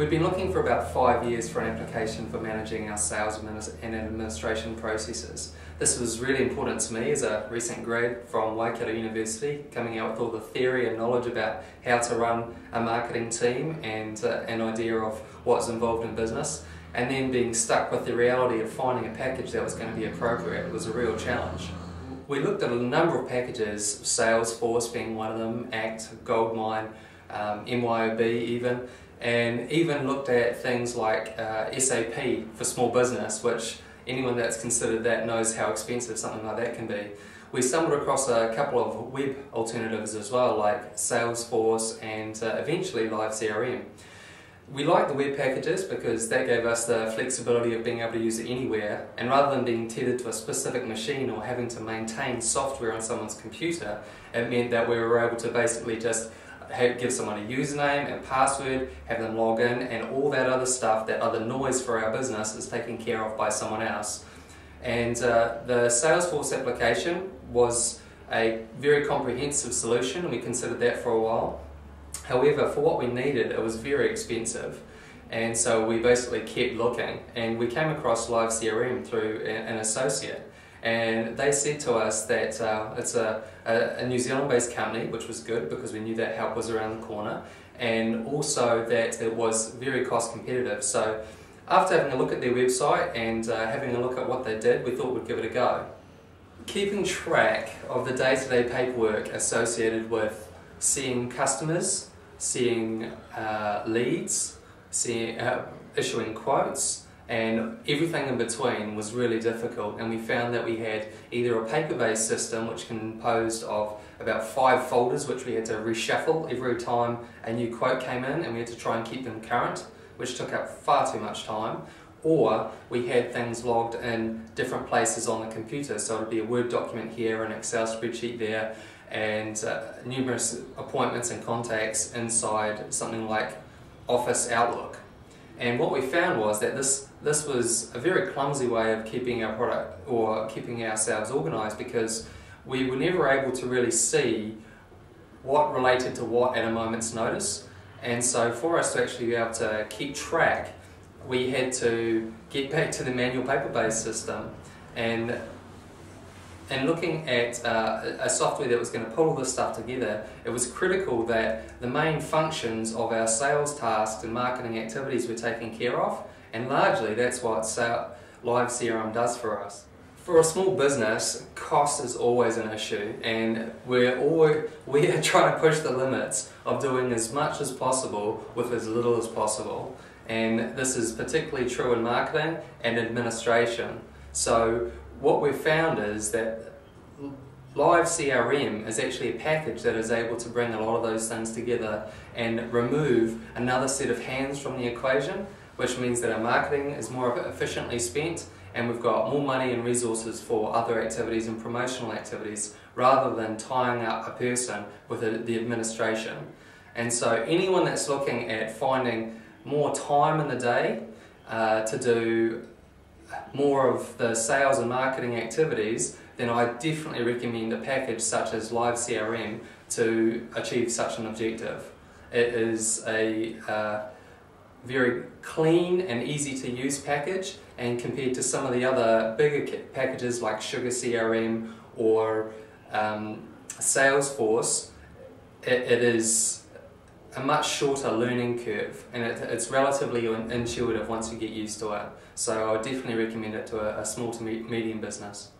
We've been looking for about 5 years for an application for managing our sales and administration processes. This was really important to me as a recent grad from Waikato University, coming out with all the theory and knowledge about how to run a marketing team and an idea of what's involved in business, and then being stuck with the reality of finding a package that was going to be appropriate was a real challenge. We looked at a number of packages, Salesforce being one of them, ACT, Goldmine, MYOB even, and even looked at things like SAP for small business, which anyone that's considered that knows how expensive something like that can be. We stumbled across a couple of web alternatives as well, like Salesforce and eventually Live CRM. We liked the web packages because that gave us the flexibility of being able to use it anywhere, and rather than being tethered to a specific machine or having to maintain software on someone's computer, it meant that we were able to basically just give someone a username and password, have them log in, and all that other stuff, that other noise for our business, is taken care of by someone else. And the Salesforce application was a very comprehensive solution, and we considered that for a while. However, for what we needed, it was very expensive, and so we basically kept looking, and we came across Live CRM through an associate. And they said to us that it's a New Zealand-based company, which was good because we knew that help was around the corner, and also that it was very cost competitive. So after having a look at their website and having a look at what they did, we thought we'd give it a go. Keeping track of the day-to-day paperwork associated with seeing customers, seeing leads, issuing quotes, and everything in between was really difficult, and we found that we had either a paper-based system which composed of about 5 folders which we had to reshuffle every time a new quote came in, and we had to try and keep them current, which took up far too much time, or we had things logged in different places on the computer, so it would be a Word document here, an Excel spreadsheet there, and numerous appointments and contacts inside something like Office Outlook. And what we found was that this was a very clumsy way of keeping our product or keeping ourselves organised, because we were never able to really see what related to what at a moment's notice. And so for us to actually be able to keep track, we had to get back to the manual paper-based system, and looking at a software that was going to pull all this stuff together, it was critical that the main functions of our sales tasks and marketing activities were taken care of, and largely that's what Live CRM does for us. For a small business, cost is always an issue, and we are trying to push the limits of doing as much as possible with as little as possible, and this is particularly true in marketing and administration. So what we've found is that Live CRM is actually a package that is able to bring a lot of those things together and remove another set of hands from the equation, which means that our marketing is more efficiently spent, and we've got more money and resources for other activities and promotional activities, rather than tying up a person with the administration. And so anyone that's looking at finding more time in the day to do more of the sales and marketing activities, then I definitely recommend a package such as Live CRM to achieve such an objective. It is a very clean and easy to use package, and compared to some of the other bigger packages like Sugar CRM or Salesforce, it is a much shorter learning curve, and it's relatively intuitive once you get used to it. So I would definitely recommend it to a small to medium business.